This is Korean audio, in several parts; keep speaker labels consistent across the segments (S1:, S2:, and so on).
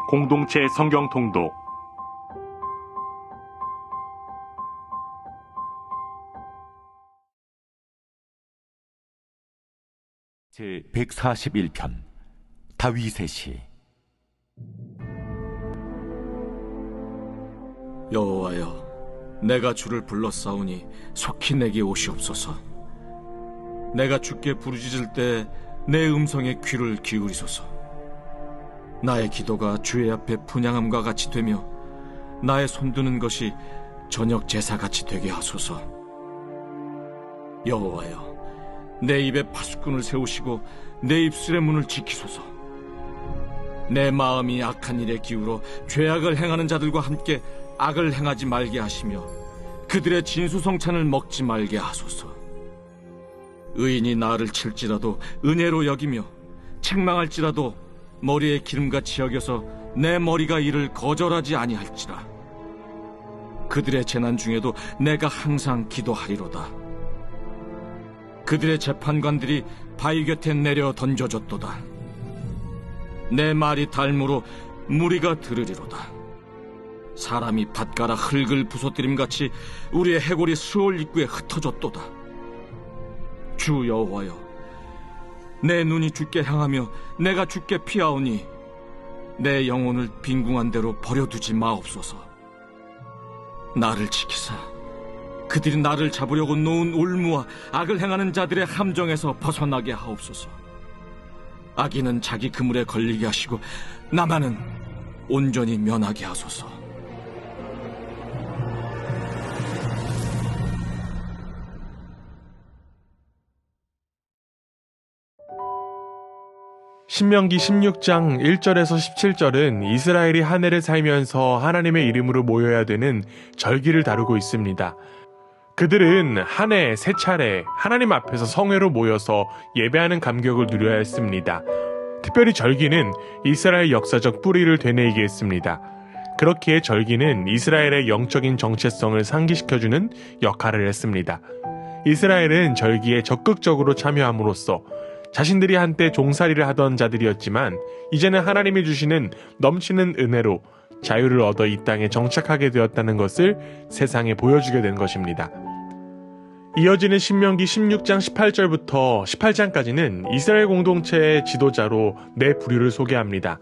S1: 공동체 성경 통독 제 141편 다윗의 시.
S2: 여호와여, 내가 주를 불렀사오니 속히 내게 오시옵소서. 내가 주께 부르짖을 때 내 음성에 귀를 기울이소서. 나의 기도가 주의 앞에 분향함과 같이 되며 나의 손드는 것이 저녁 제사같이 되게 하소서. 여호와여, 내 입에 파수꾼을 세우시고 내 입술의 문을 지키소서. 내 마음이 악한 일에 기울어 죄악을 행하는 자들과 함께 악을 행하지 말게 하시며 그들의 진수성찬을 먹지 말게 하소서. 의인이 나를 칠지라도 은혜로 여기며 책망할지라도 머리에 기름같이 여겨서 내 머리가 이를 거절하지 아니할지라. 그들의 재난 중에도 내가 항상 기도하리로다. 그들의 재판관들이 바위 곁에 내려 던져졌도다. 내 말이 닮으로 무리가 들으리로다. 사람이 밭가라 흙을 부서뜨림같이 우리의 해골이 스올 입구에 흩어졌도다. 주 여호와여, 내 눈이 주께 향하며 내가 주께 피하오니 내 영혼을 빈궁한 대로 버려두지 마옵소서. 나를 지키사 그들이 나를 잡으려고 놓은 올무와 악을 행하는 자들의 함정에서 벗어나게 하옵소서. 악인은 자기 그물에 걸리게 하시고 나만은 온전히 면하게 하소서.
S3: 신명기 16장 1절에서 17절은 이스라엘이 한 해를 살면서 하나님의 이름으로 모여야 되는 절기를 다루고 있습니다. 그들은 한 해 세 차례 하나님 앞에서 성회로 모여서 예배하는 감격을 누려야 했습니다. 특별히 절기는 이스라엘 역사적 뿌리를 되뇌이게 했습니다. 그렇기에 절기는 이스라엘의 영적인 정체성을 상기시켜주는 역할을 했습니다. 이스라엘은 절기에 적극적으로 참여함으로써 자신들이 한때 종살이를 하던 자들이었지만 이제는 하나님이 주시는 넘치는 은혜로 자유를 얻어 이 땅에 정착하게 되었다는 것을 세상에 보여주게 된 것입니다. 이어지는 신명기 16장 18절부터 18장까지는 이스라엘 공동체의 지도자로 네 부류를 소개합니다.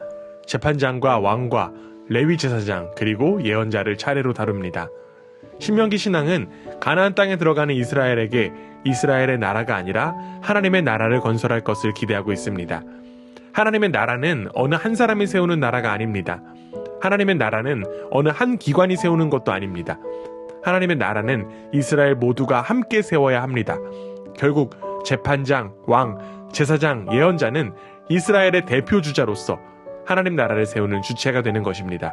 S3: 재판장과 왕과 레위 제사장 그리고 예언자를 차례로 다룹니다. 신명기 신앙은 가나안 땅에 들어가는 이스라엘에게 이스라엘의 나라가 아니라 하나님의 나라를 건설할 것을 기대하고 있습니다. 하나님의 나라는 어느 한 사람이 세우는 나라가 아닙니다. 하나님의 나라는 어느 한 기관이 세우는 것도 아닙니다. 하나님의 나라는 이스라엘 모두가 함께 세워야 합니다. 결국 재판장, 왕, 제사장, 예언자는 이스라엘의 대표주자로서 하나님 나라를 세우는 주체가 되는 것입니다.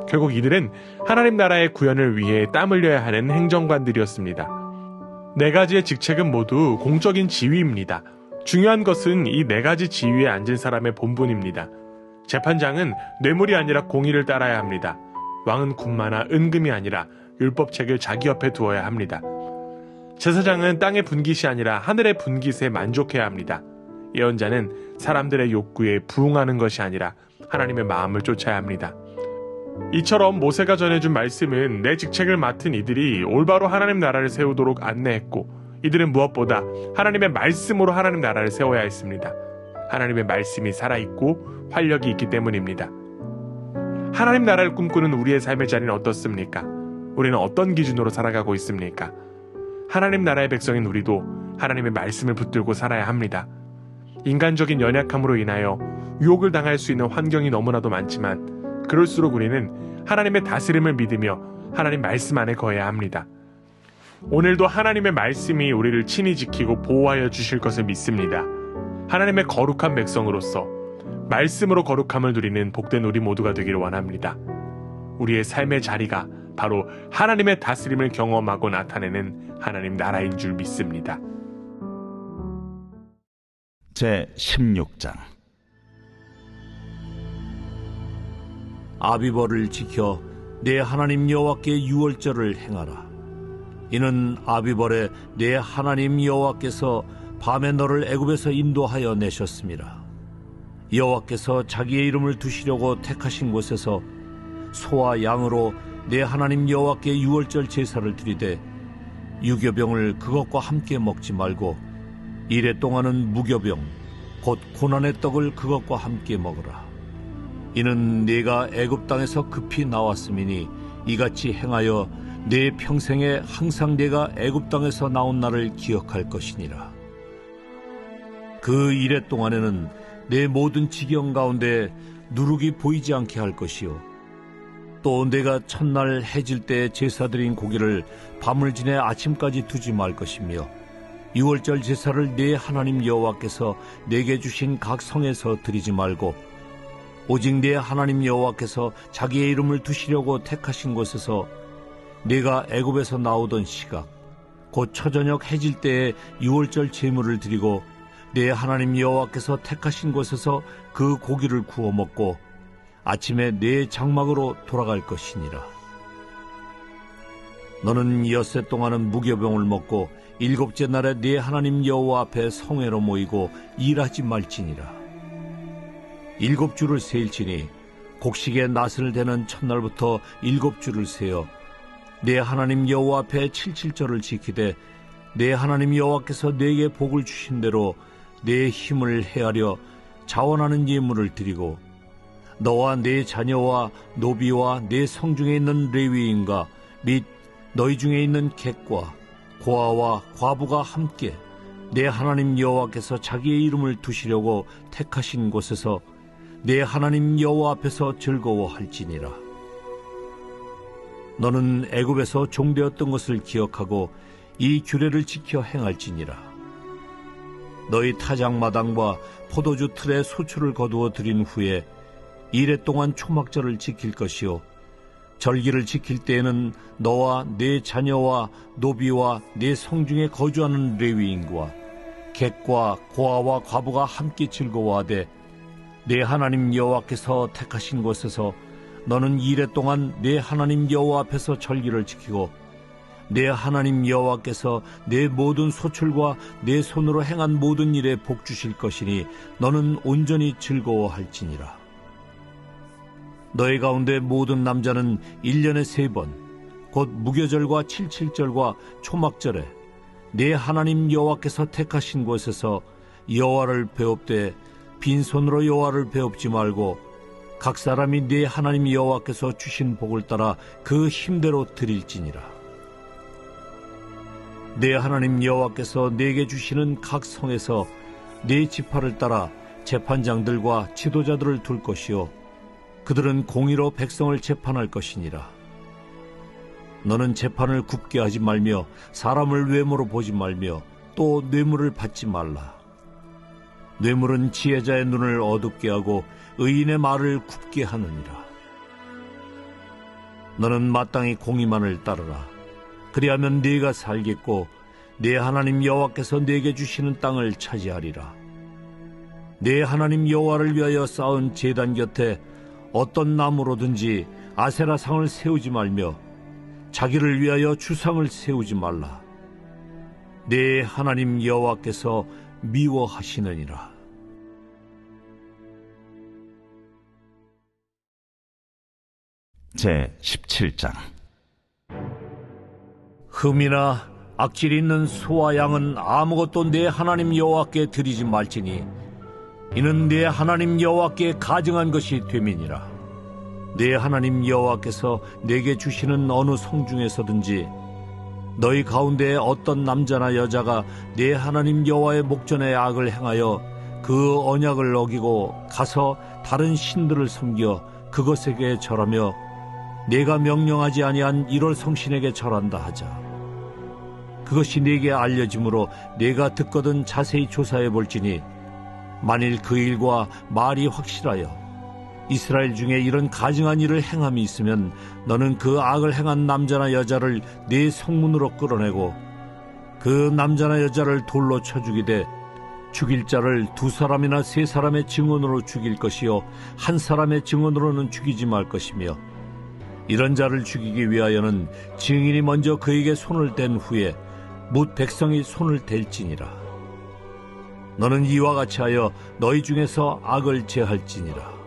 S3: 결국 이들은 하나님 나라의 구현을 위해 땀 흘려야 하는 행정관들이었습니다. 네 가지의 직책은 모두 공적인 지위입니다. 중요한 것은 이 네 가지 지위에 앉은 사람의 본분입니다. 재판장은 뇌물이 아니라 공의를 따라야 합니다. 왕은 군마나 은금이 아니라 율법책을 자기 옆에 두어야 합니다. 제사장은 땅의 분깃이 아니라 하늘의 분깃에 만족해야 합니다. 예언자는 사람들의 욕구에 부응하는 것이 아니라 하나님의 마음을 쫓아야 합니다. 이처럼 모세가 전해준 말씀은 내 직책을 맡은 이들이 올바로 하나님 나라를 세우도록 안내했고 이들은 무엇보다 하나님의 말씀으로 하나님 나라를 세워야 했습니다. 하나님의 말씀이 살아있고 활력이 있기 때문입니다. 하나님 나라를 꿈꾸는 우리의 삶의 자리는 어떻습니까? 우리는 어떤 기준으로 살아가고 있습니까? 하나님 나라의 백성인 우리도 하나님의 말씀을 붙들고 살아야 합니다. 인간적인 연약함으로 인하여 유혹을 당할 수 있는 환경이 너무나도 많지만 그럴수록 우리는 하나님의 다스림을 믿으며 하나님 말씀 안에 거해야 합니다. 오늘도 하나님의 말씀이 우리를 친히 지키고 보호하여 주실 것을 믿습니다. 하나님의 거룩한 백성으로서 말씀으로 거룩함을 누리는 복된 우리 모두가 되기를 원합니다. 우리의 삶의 자리가 바로 하나님의 다스림을 경험하고 나타내는 하나님 나라인 줄 믿습니다.
S1: 제 16장.
S4: 아비벌을 지켜 내 하나님 여호와께 유월절을 행하라. 이는 아비벌에 내 하나님 여호와께서 밤에 너를 애굽에서 인도하여 내셨습니다. 여호와께서 자기의 이름을 두시려고 택하신 곳에서 소와 양으로 내 하나님 여호와께 유월절 제사를 드리되 유교병을 그것과 함께 먹지 말고 이레 동안은 무교병 곧 고난의 떡을 그것과 함께 먹으라. 이는 네가 애굽 땅에서 급히 나왔음이니 이같이 행하여 내 평생에 항상 네가 애굽 땅에서 나온 날을 기억할 것이니라. 그 이레 동안에는 내 모든 지경 가운데 누룩이 보이지 않게 할 것이요 또 내가 첫날 해질 때 제사 드린 고기를 밤을 지내 아침까지 두지 말 것이며 유월절 제사를 내 하나님 여호와께서 내게 주신 각 성에서 드리지 말고 오직 내 하나님 여호와께서 자기의 이름을 두시려고 택하신 곳에서 내가 애굽에서 나오던 시각 곧 초저녁 해질 때에 유월절 제물을 드리고 내 하나님 여호와께서 택하신 곳에서 그 고기를 구워 먹고 아침에 내 장막으로 돌아갈 것이니라. 너는 엿새 동안은 무교병을 먹고 일곱째 날에 네 하나님 여호와 앞에 성회로 모이고 일하지 말지니라. 7주를 세일지니 곡식의 낫을 대는 첫날부터 7주를 세어 내 하나님 여호와 앞에 칠칠절을 지키되 내 하나님 여호와께서 내게 복을 주신 대로 내 힘을 헤아려 자원하는 예물을 드리고 너와 네 자녀와 노비와 네 성중에 있는 레위인과 및 너희 중에 있는 객과 고아와 과부가 함께 내 하나님 여호와께서 자기의 이름을 두시려고 택하신 곳에서 내 하나님 여호와 앞에서 즐거워할지니라. 너는 애굽에서 종되었던 것을 기억하고 이 규례를 지켜 행할지니라. 너희 타작마당과 포도주 틀에 소출을 거두어 드린 후에 이레 동안 초막절을 지킬 것이요 절기를 지킬 때에는 너와 네 자녀와 노비와 네 성중에 거주하는 레위인과 객과 고아와 과부가 함께 즐거워하되 내 하나님 여호와께서 택하신 곳에서 너는 이레 동안 내 하나님 여호와 앞에서 절기를 지키고 내 하나님 여호와께서 내 모든 소출과 내 손으로 행한 모든 일에 복 주실 것이니 너는 온전히 즐거워할지니라. 너희 가운데 모든 남자는 1년에 3번 곧 무교절과 칠칠절과 초막절에 내 하나님 여호와께서 택하신 곳에서 여호와를 배웁되 빈손으로 여호와를 배웁지 말고 각 사람이 네 하나님 여호와께서 주신 복을 따라 그 힘대로 드릴지니라. 내 하나님 여호와께서 내게 주시는 각 성에서 네 지파를 따라 재판장들과 지도자들을 둘 것이요 그들은 공의로 백성을 재판할 것이니라. 너는 재판을 굽게 하지 말며 사람을 외모로 보지 말며 또 뇌물을 받지 말라. 뇌물은 지혜자의 눈을 어둡게 하고 의인의 말을 굽게 하느니라. 너는 마땅히 공의만을 따르라. 그리하면 네가 살겠고 네 하나님 여호와께서 네게 주시는 땅을 차지하리라. 네 하나님 여호와를 위하여 쌓은 제단 곁에 어떤 나무로든지 아세라상을 세우지 말며 자기를 위하여 주상을 세우지 말라. 네 하나님 여호와께서 미워하시느니라.
S1: 제17장
S4: 흠이나 악질이 있는 소와 양은 아무것도 내 하나님 여호와께 드리지 말지니 이는 내 하나님 여호와께 가증한 것이 됨이니라. 내 하나님 여호와께서 내게 주시는 어느 성중에서든지 너희 가운데 어떤 남자나 여자가 내 하나님 여호와의 목전에 악을 행하여 그 언약을 어기고 가서 다른 신들을 섬겨 그것에게 절하며 내가 명령하지 아니한 이럴 성신에게 절한다 하자. 그것이 네게 알려짐으로 네가 듣거든 자세히 조사해 볼지니 만일 그 일과 말이 확실하여 이스라엘 중에 이런 가증한 일을 행함이 있으면 너는 그 악을 행한 남자나 여자를 네 성문으로 끌어내고 그 남자나 여자를 돌로 쳐 죽이되 죽일 자를 2사람이나 3사람의 증언으로 죽일 것이요 1사람의 증언으로는 죽이지 말 것이며 이런 자를 죽이기 위하여는 증인이 먼저 그에게 손을 댄 후에 뭇 백성이 손을 댈지니라. 너는 이와 같이 하여 너희 중에서 악을 제할지니라.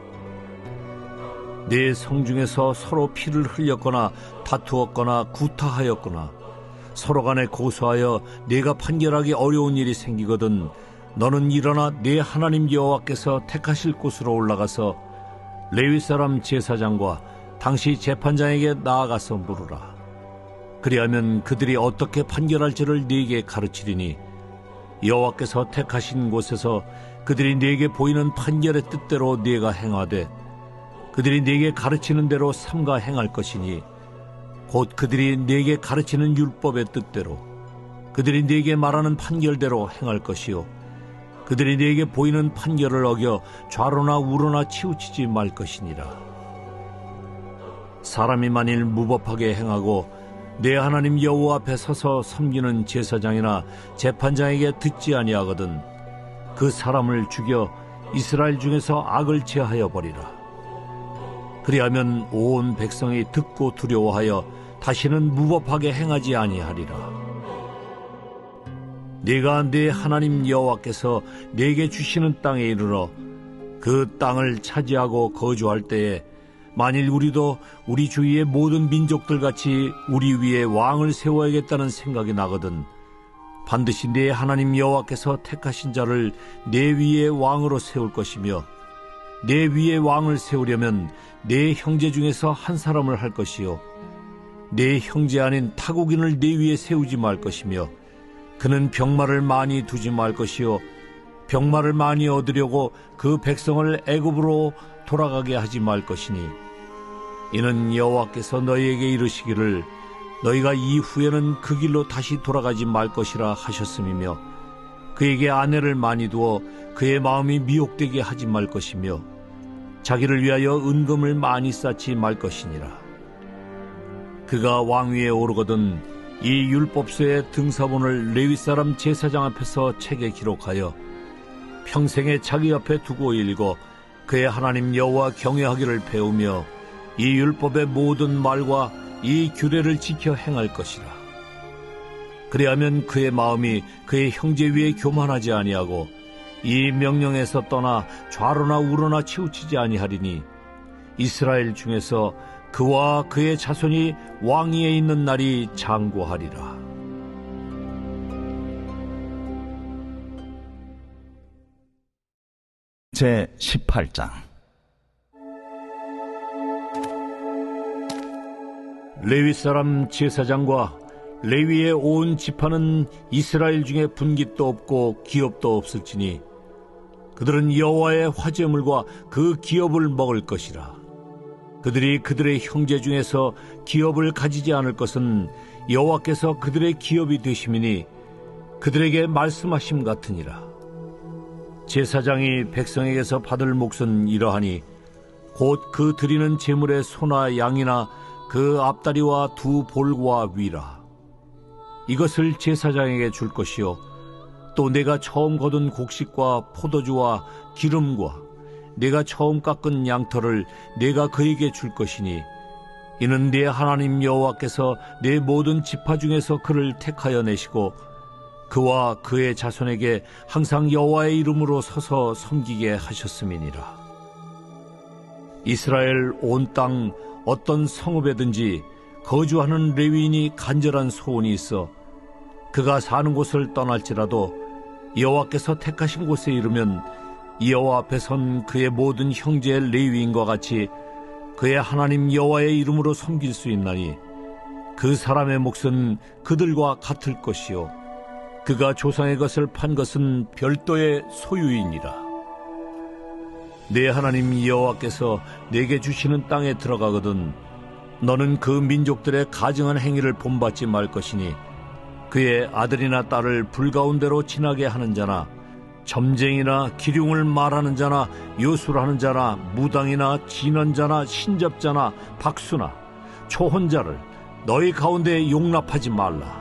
S4: 내 성중에서 서로 피를 흘렸거나 다투었거나 구타하였거나 서로 간에 고소하여 네가 판결하기 어려운 일이 생기거든 너는 일어나 네 하나님 여호와께서 택하실 곳으로 올라가서 레위 사람 제사장과 당시 재판장에게 나아가서 물으라. 그리하면 그들이 어떻게 판결할지를 네게 가르치리니 여호와께서 택하신 곳에서 그들이 네게 보이는 판결의 뜻대로 네가 행하되 그들이 네게 가르치는 대로 삼가 행할 것이니 곧 그들이 네게 가르치는 율법의 뜻대로 그들이 네게 말하는 판결대로 행할 것이요 그들이 네게 보이는 판결을 어겨 좌로나 우로나 치우치지 말 것이니라. 사람이 만일 무법하게 행하고 내 하나님 여호와 앞에 서서 섬기는 제사장이나 재판장에게 듣지 아니하거든 그 사람을 죽여 이스라엘 중에서 악을 제하여 버리라. 그리하면 온 백성이 듣고 두려워하여 다시는 무법하게 행하지 아니하리라. 네가 네 하나님 여호와께서 네게 주시는 땅에 이르러 그 땅을 차지하고 거주할 때에 만일 우리도 우리 주위의 모든 민족들같이 우리 위에 왕을 세워야겠다는 생각이 나거든 반드시 네 하나님 여호와께서 택하신 자를 네 위에 왕으로 세울 것이며 내 위에 왕을 세우려면 내 형제 중에서 한 사람을 할 것이요 내 형제 아닌 타국인을 내 위에 세우지 말 것이며 그는 병마를 많이 두지 말 것이요 병마를 많이 얻으려고 그 백성을 애굽으로 돌아가게 하지 말 것이니 이는 여호와께서 너희에게 이르시기를 너희가 이후에는 그 길로 다시 돌아가지 말 것이라 하셨음이며 그에게 아내를 많이 두어 그의 마음이 미혹되게 하지 말 것이며 자기를 위하여 은금을 많이 쌓지 말 것이니라. 그가 왕위에 오르거든 이 율법서의 등사본을 레위 사람 제사장 앞에서 책에 기록하여 평생에 자기 앞에 두고 읽어 그의 하나님 여호와 경외하기를 배우며 이 율법의 모든 말과 이 규례를 지켜 행할 것이라. 그리하면 그의 마음이 그의 형제 위에 교만하지 아니하고 이 명령에서 떠나 좌로나 우로나 치우치지 아니하리니 이스라엘 중에서 그와 그의 자손이 왕위에 있는 날이 장구하리라.
S1: 제 18장
S4: 레위 사람 제사장과 레위의 온 지파는 이스라엘 중에 분깃도 없고 기업도 없을지니 그들은 여호와의 화제물과 그 기업을 먹을 것이라. 그들이 그들의 형제 중에서 기업을 가지지 않을 것은 여호와께서 그들의 기업이 되심이니 그들에게 말씀하심 같으니라. 제사장이 백성에게서 받을 몫은 이러하니 곧 그 드리는 제물의 소나 양이나 그 앞다리와 두 볼과 위라. 이것을 제사장에게 줄 것이요 또 내가 처음 거둔 곡식과 포도주와 기름과 내가 처음 깎은 양털을 내가 그에게 줄 것이니 이는 네 하나님 여호와께서 네 모든 지파 중에서 그를 택하여 내시고 그와 그의 자손에게 항상 여호와의 이름으로 서서 섬기게 하셨음이니라. 이스라엘 온 땅 어떤 성읍에든지 거주하는 레위인이 간절한 소원이 있어 그가 사는 곳을 떠날지라도 여호와께서 택하신 곳에 이르면 여호와 앞에 선 그의 모든 형제 레위인과 같이 그의 하나님 여호와의 이름으로 섬길 수 있나니 그 사람의 몫은 그들과 같을 것이요 그가 조상의 것을 판 것은 별도의 소유이니라. 내 하나님 여호와께서 내게 주시는 땅에 들어가거든 너는 그 민족들의 가증한 행위를 본받지 말 것이니 그의 아들이나 딸을 불가운데로 지나게 하는 자나 점쟁이나 기륭을 말하는 자나 요술하는 자나 무당이나 진언자나 신접자나 박수나 초혼자를 너희 가운데 용납하지 말라.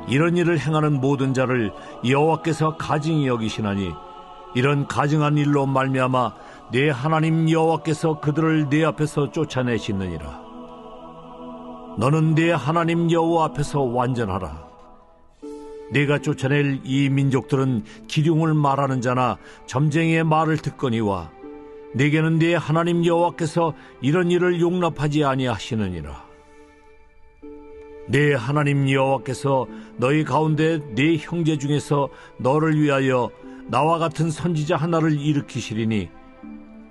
S4: 이런 일을 행하는 모든 자를 여호와께서 가증히 여기시나니 이런 가증한 일로 말미암아 내 하나님 여호와께서 그들을 내 앞에서 쫓아내시느니라. 너는 내 하나님 여호와 앞에서 완전하라. 내가 쫓아낼 이 민족들은 기륭을 말하는 자나 점쟁이의 말을 듣거니와 내게는 네 하나님 여호와께서 이런 일을 용납하지 아니하시느니라. 네 하나님 여호와께서 너희 가운데 네 형제 중에서 너를 위하여 나와 같은 선지자 하나를 일으키시리니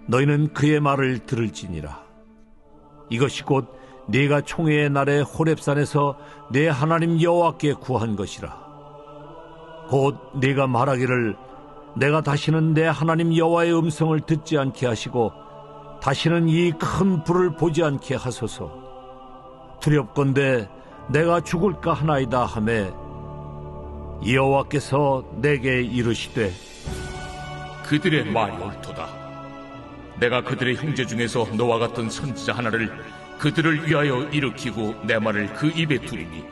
S4: 너희는 그의 말을 들을지니라. 이것이 곧 네가 총회의 날에 호렙산에서 네 하나님 여호와께 구한 것이라. 곧 네가 말하기를 내가 다시는 내 하나님 여호와의 음성을 듣지 않게 하시고 다시는 이 큰 불을 보지 않게 하소서. 두렵건대 내가 죽을까 하나이다 하매 여호와께서 내게 이르시되
S5: 그들의 말이 옳도다. 내가 그들의 형제 중에서 너와 같은 선지자 하나를 그들을 위하여 일으키고 내 말을 그 입에 두리니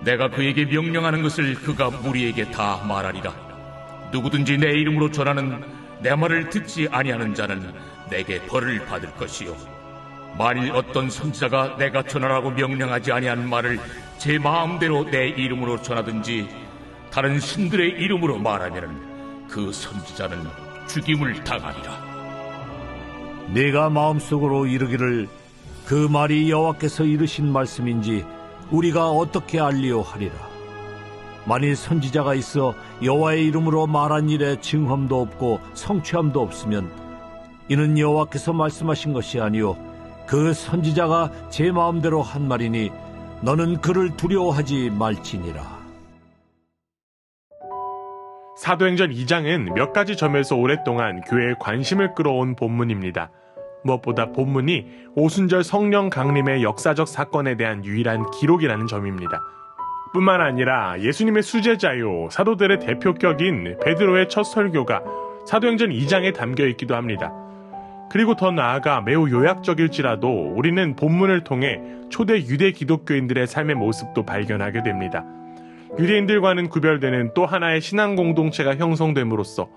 S5: 내가 그에게 명령하는 것을 그가 무리에게 다 말하리라. 누구든지 내 이름으로 전하는 내 말을 듣지 아니하는 자는 내게 벌을 받을 것이요 만일 어떤 선지자가 내가 전하라고 명령하지 아니한 말을 제 마음대로 내 이름으로 전하든지 다른 신들의 이름으로 말하면 그 선지자는 죽임을 당하리라.
S4: 네가 마음속으로 이르기를 그 말이 여호와께서 이르신 말씀인지 우리가 어떻게 알리오 하리라. 만일 선지자가 있어 여호와의 이름으로 말한 일에 증험도 없고 성취함도 없으면 이는 여호와께서 말씀하신 것이 아니요 그 선지자가 제 마음대로 한 말이니 너는 그를 두려워하지 말지니라.
S3: 사도행전 2장은 몇 가지 점에서 오랫동안 교회의 관심을 끌어온 본문입니다. 무엇보다 본문이 오순절 성령 강림의 역사적 사건에 대한 유일한 기록이라는 점입니다. 뿐만 아니라 예수님의 수제자요 사도들의 대표격인 베드로의 첫 설교가 사도행전 2장에 담겨 있기도 합니다. 그리고 더 나아가 매우 요약적일지라도 우리는 본문을 통해 초대 유대 기독교인들의 삶의 모습도 발견하게 됩니다. 유대인들과는 구별되는 또 하나의 신앙 공동체가 형성됨으로써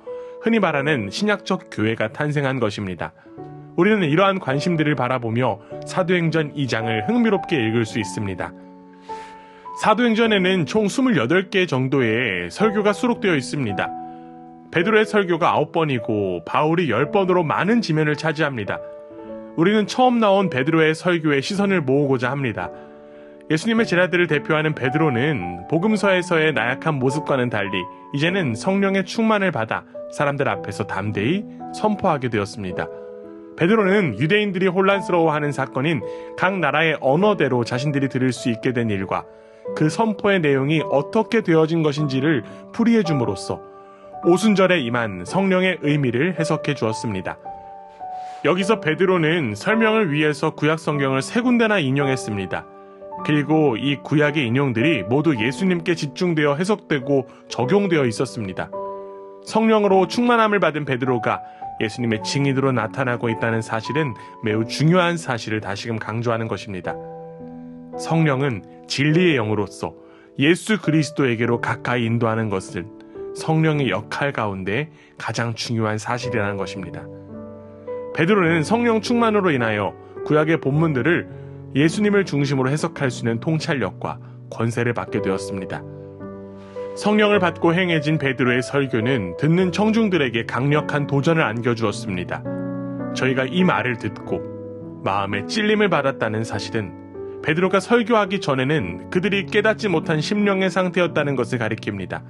S3: 흔히 말하는 신약적 교회가 탄생한 것입니다. 우리는 이러한 관심들을 바라보며 사도행전 2장을 흥미롭게 읽을 수 있습니다. 사도행전에는 총 28개 정도의 설교가 수록되어 있습니다. 베드로의 설교가 9번이고 바울이 10번으로 많은 지면을 차지합니다. 우리는 처음 나온 베드로의 설교에 시선을 모으고자 합니다. 예수님의 제자들을 대표하는 베드로는 복음서에서의 나약한 모습과는 달리 이제는 성령의 충만을 받아 사람들 앞에서 담대히 선포하게 되었습니다. 베드로는 유대인들이 혼란스러워하는 사건인 각 나라의 언어대로 자신들이 들을 수 있게 된 일과 그 선포의 내용이 어떻게 되어진 것인지를 풀이해 줌으로써 오순절에 임한 성령의 의미를 해석해 주었습니다. 여기서 베드로는 설명을 위해서 구약 성경을 3군데나 인용했습니다. 그리고 이 구약의 인용들이 모두 예수님께 집중되어 해석되고 적용되어 있었습니다. 성령으로 충만함을 받은 베드로가 예수님의 증인으로 나타나고 있다는 사실은 매우 중요한 사실을 다시금 강조하는 것입니다. 성령은 진리의 영으로서 예수 그리스도에게로 가까이 인도하는 것을 성령의 역할 가운데 가장 중요한 사실이라는 것입니다. 베드로는 성령 충만으로 인하여 구약의 본문들을 예수님을 중심으로 해석할 수 있는 통찰력과 권세를 받게 되었습니다. 성령을 받고 행해진 베드로의 설교는 듣는 청중들에게 강력한 도전을 안겨주었습니다. 저희가 이 말을 듣고 마음에 찔림을 받았다는 사실은 베드로가 설교하기 전에는 그들이 깨닫지 못한 심령의 상태였다는 것을 가리킵니다.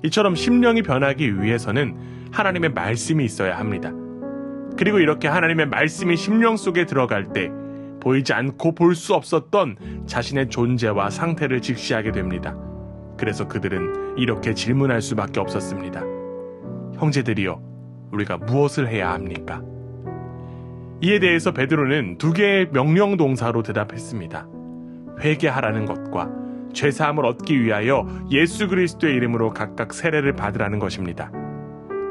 S3: 이처럼 심령이 변하기 위해서는 하나님의 말씀이 있어야 합니다. 그리고 이렇게 하나님의 말씀이 심령 속에 들어갈 때 보이지 않고 볼 수 없었던 자신의 존재와 상태를 직시하게 됩니다. 그래서 그들은 이렇게 질문할 수밖에 없었습니다. 형제들이여, 우리가 무엇을 해야 합니까? 이에 대해서 베드로는 2개의 명령 동사로 대답했습니다. 회개하라는 것과 죄사함을 얻기 위하여 예수 그리스도의 이름으로 각각 세례를 받으라는 것입니다.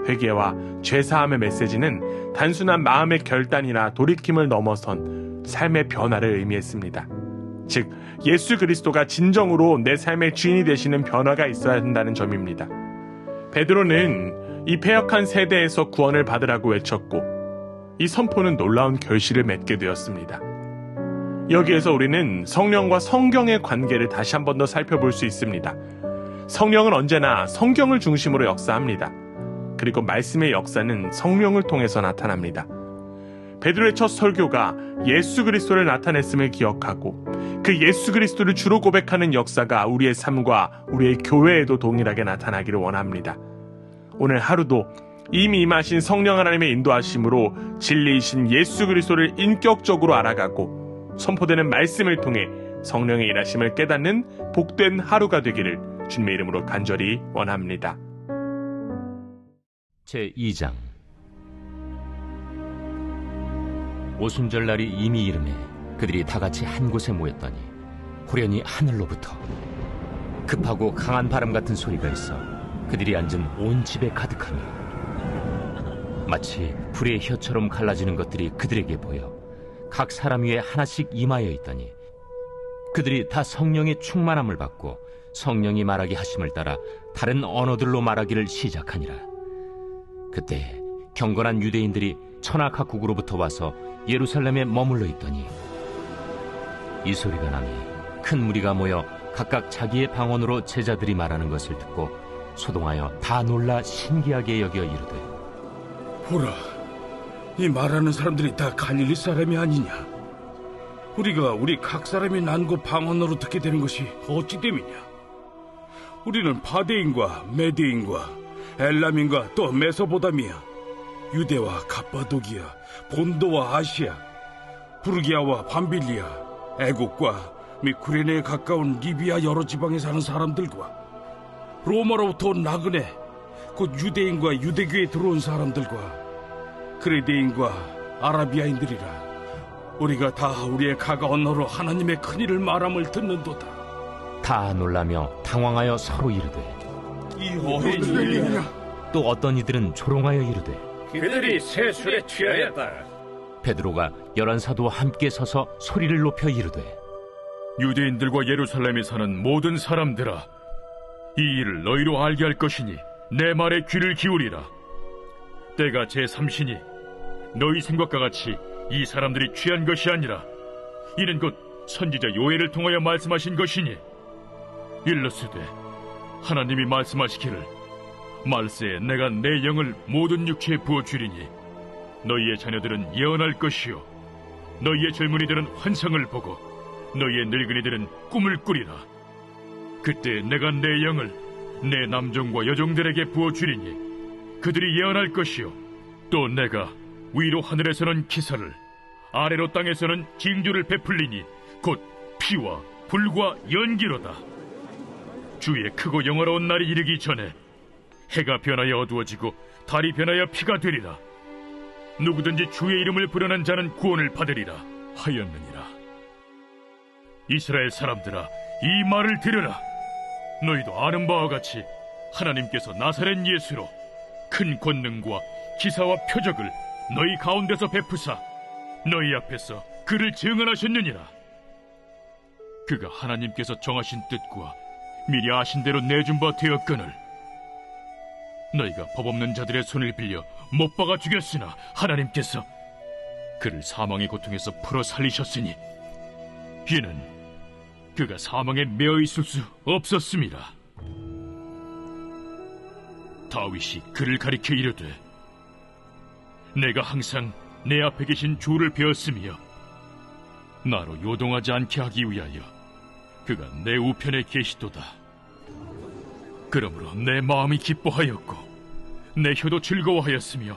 S3: 회개와 죄사함의 메시지는 단순한 마음의 결단이나 돌이킴을 넘어선 삶의 변화를 의미했습니다. 즉, 예수 그리스도가 진정으로 내 삶의 주인이 되시는 변화가 있어야 한다는 점입니다. 베드로는 이 패역한 세대에서 구원을 받으라고 외쳤고 이 선포는 놀라운 결실을 맺게 되었습니다. 여기에서 우리는 성령과 성경의 관계를 다시 한 번 더 살펴볼 수 있습니다. 성령은 언제나 성경을 중심으로 역사합니다. 그리고 말씀의 역사는 성령을 통해서 나타납니다. 베드로의 첫 설교가 예수 그리스도를 나타냈음을 기억하고 그 예수 그리스도를 주로 고백하는 역사가 우리의 삶과 우리의 교회에도 동일하게 나타나기를 원합니다. 오늘 하루도 이미 임하신 성령 하나님의 인도하심으로 진리이신 예수 그리스도를 인격적으로 알아가고 선포되는 말씀을 통해 성령의 일하심을 깨닫는 복된 하루가 되기를 주님의 이름으로 간절히 원합니다.
S6: 제2장 오순절날이 이미 이르매 그들이 다같이 한 곳에 모였더니 후련히 하늘로부터 급하고 강한 바람 같은 소리가 있어 그들이 앉은 온 집에 가득하며 마치 불의 혀처럼 갈라지는 것들이 그들에게 보여 각 사람 위에 하나씩 임하여 있더니 그들이 다 성령의 충만함을 받고 성령이 말하게 하심을 따라 다른 언어들로 말하기를 시작하니라. 그때 경건한 유대인들이 천하 각국으로부터 와서 예루살렘에 머물러 있더니 이 소리가 나니 큰 무리가 모여 각각 자기의 방언으로 제자들이 말하는 것을 듣고 소동하여 다 놀라 신기하게 여겨 이르되
S7: 보라, 이 말하는 사람들이 다 갈릴리 사람이 아니냐? 우리가 우리 각 사람이 난 곳 방언으로 듣게 되는 것이 어찌 됨이냐? 우리는 바데인과 메데인과 엘람인과 또 메소보다미아, 유대와 갑바도기아, 본도와 아시아, 부르기아와 밤빌리아, 애국과 및 구레네에 가까운 리비아 여러 지방에 사는 사람들과 로마로부터 온 나그네, 곧 유대인과 유대교에 들어온 사람들과 그레데인과 아라비아인들이라. 우리가 다 우리의 각 언어로 하나님의 큰일을 말함을 듣는도다.
S6: 다 놀라며 당황하여 서로 이르되
S7: 이 어린 일이냐?
S6: 또 어떤 이들은 조롱하여 이르되
S7: 그들이 새 술에 취하였다.
S6: 베드로가 11 사도와 함께 서서 소리를 높여 이르되
S5: 유대인들과 예루살렘에 사는 모든 사람들아, 이 일을 너희로 알게 할 것이니 내 말에 귀를 기울이라. 때가 제3시니 너희 생각과 같이 이 사람들이 취한 것이 아니라 이는 곧 선지자 요엘을 통하여 말씀하신 것이니 일러스되 하나님이 말씀하시기를 말세에 내가 내 영을 모든 육체에 부어주리니 너희의 자녀들은 예언할 것이요 너희의 젊은이들은 환상을 보고 너희의 늙은이들은 꿈을 꾸리라. 그때 내가 내 영을 내 남종과 여종들에게 부어주리니 그들이 예언할 것이요 또 내가 위로 하늘에서는 기사를 아래로 땅에서는 징조를 베풀리니 곧 피와 불과 연기로다. 주의 크고 영화로운 날이 이르기 전에 해가 변하여 어두워지고 달이 변하여 피가 되리라. 누구든지 주의 이름을 부르는 자는 구원을 받으리라 하였느니라. 이스라엘 사람들아, 이 말을 들으라. 너희도 아는 바와 같이 하나님께서 나사렛 예수로 큰 권능과 기사와 표적을 너희 가운데서 베푸사 너희 앞에서 그를 증언하셨느니라. 그가 하나님께서 정하신 뜻과 미리 아신 대로 내준 바 되었거늘 너희가 법 없는 자들의 손을 빌려 못 박아 죽였으나 하나님께서 그를 사망의 고통에서 풀어 살리셨으니 이는 그가 사망에 매어 있을 수 없었습니다. 다윗이 그를 가리켜 이르되 내가 항상 내 앞에 계신 주를 배웠으며 나로 요동하지 않게 하기 위하여 그가 내 우편에 계시도다. 그러므로 내 마음이 기뻐하였고 내 혀도 즐거워하였으며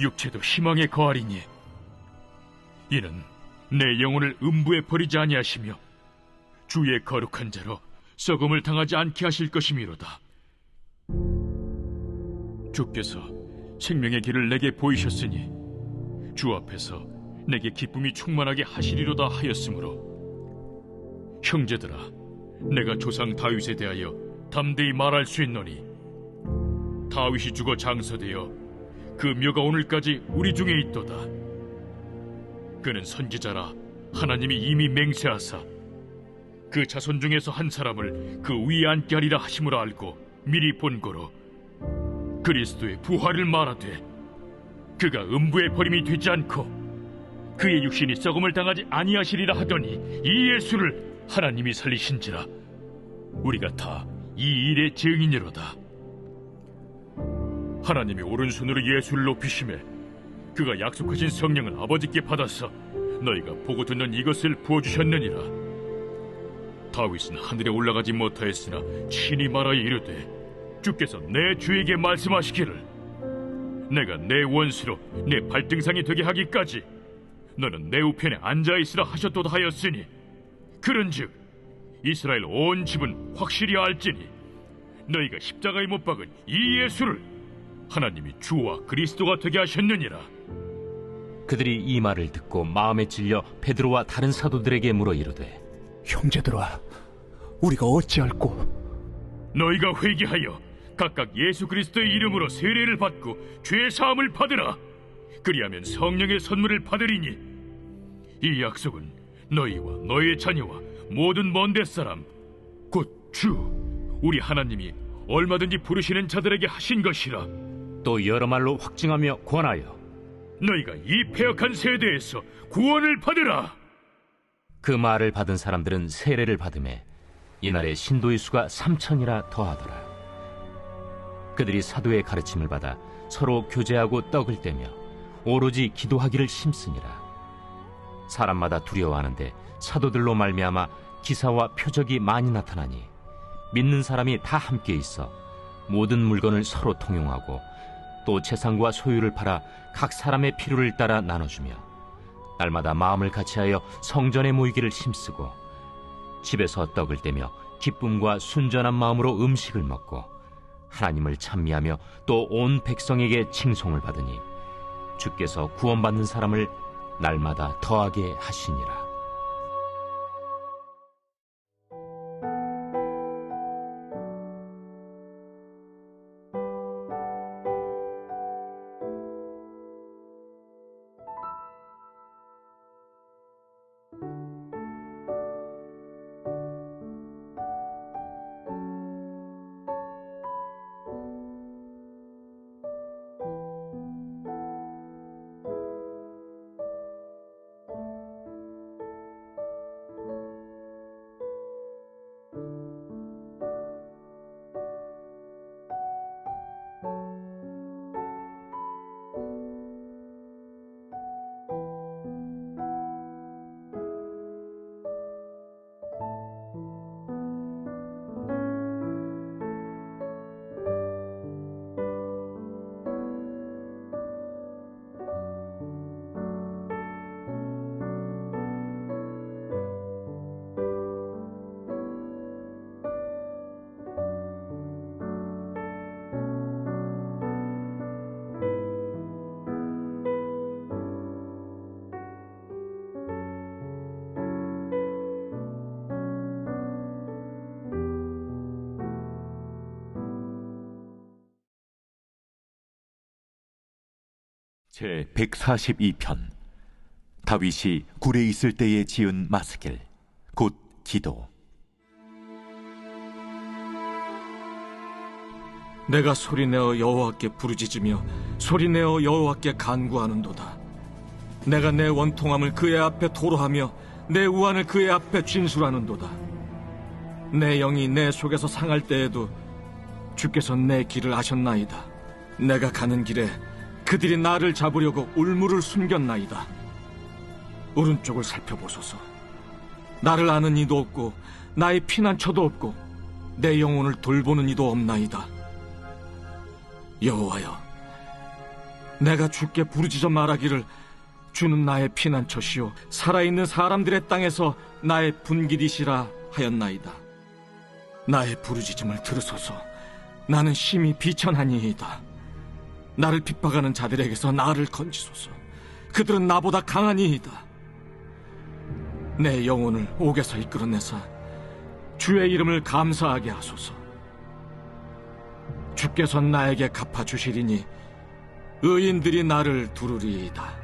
S5: 육체도 희망에 거하리니 이는 내 영혼을 음부에 버리지 아니하시며 주의 거룩한 자로 썩음을 당하지 않게 하실 것이미로다. 주께서 생명의 길을 내게 보이셨으니 주 앞에서 내게 기쁨이 충만하게 하시리로다 하였으므로 형제들아, 내가 조상 다윗에 대하여 담대히 말할 수 있노니 다윗이 죽어 장사되어 그 묘가 오늘까지 우리 중에 있도다. 그는 선지자라 하나님이 이미 맹세하사 그 자손 중에서 한 사람을 그 위에 앉게 하리라 하심을 알고 미리 본고로 그리스도의 부활을 말하되 그가 음부에 버림이 되지 않고 그의 육신이 썩음을 당하지 아니하시리라 하더니 이 예수를 하나님이 살리신지라. 우리가 다 이 일의 증인이로다. 하나님이 오른손으로 예수를 높이심에 그가 약속하신 성령을 아버지께 받아서 너희가 보고 듣는 이것을 부어주셨느니라. 다윗은 하늘에 올라가지 못하였으나 친히 말하여 이르되 주께서 내 주에게 말씀하시기를 내가 내 원수로 내 발등상이 되게 하기까지 너는 내 우편에 앉아있으라 하셨도다 하였으니 그런즉 이스라엘 온 집은 확실히 알지니 너희가 십자가에 못 박은 이 예수를 하나님이 주와 그리스도가 되게 하셨느니라.
S6: 그들이 이 말을 듣고 마음에 찔려 베드로와 다른 사도들에게 물어 이르되
S8: 형제들아, 우리가 어찌할꼬?
S5: 너희가 회개하여 각각 예수 그리스도의 이름으로 세례를 받고 죄 사함을 받으라. 그리하면 성령의 선물을 받으리니 이 약속은 너희와 너희의 자녀와 모든 먼데 사람 곧 주 우리 하나님이 얼마든지 부르시는 자들에게 하신 것이라.
S6: 또 여러 말로 확증하며 권하여
S5: 너희가 이 패역한 세대에서 구원을 받으라.
S6: 그 말을 받은 사람들은 세례를 받음에 이날에 신도의 수가 3,000이라 더하더라. 그들이 사도의 가르침을 받아 서로 교제하고 떡을 떼며 오로지 기도하기를 힘쓰니라. 사람마다 두려워하는데 사도들로 말미암아 기사와 표적이 많이 나타나니 믿는 사람이 다 함께 있어 모든 물건을 서로 통용하고 또 재산과 소유를 팔아 각 사람의 필요를 따라 나눠주며 날마다 마음을 같이하여 성전에 모이기를 힘쓰고 집에서 떡을 떼며 기쁨과 순전한 마음으로 음식을 먹고 하나님을 찬미하며 또 온 백성에게 칭송을 받으니 주께서 구원받는 사람을 날마다 더하게 하시니라.
S9: 제 142편 다윗이 굴에 있을 때에 지은 마스길 곧 기도.
S2: 내가 소리내어 여호와께 부르짖으며 소리내어 여호와께 간구하는도다. 내가 내 원통함을 그의 앞에 토로하며 내 우환을 그의 앞에 진술하는도다. 내 영이 내 속에서 상할 때에도 주께서 내 길을 아셨나이다. 내가 가는 길에 그들이 나를 잡으려고 울무를 숨겼나이다. 오른쪽을 살펴보소서. 나를 아는 이도 없고 나의 피난처도 없고 내 영혼을 돌보는 이도 없나이다. 여호와여, 내가 주께 부르짖어 말하기를 주는 나의 피난처시요 살아있는 사람들의 땅에서 나의 분깃이시라 하였나이다. 나의 부르짖음을 들으소서. 나는 심히 비천하니이다. 나를 핍박하는 자들에게서 나를 건지소서. 그들은 나보다 강하니이다. 내 영혼을 옥에서 이끌어내사 주의 이름을 감사하게 하소서. 주께서 나에게 갚아주시리니 의인들이 나를 두르리이다.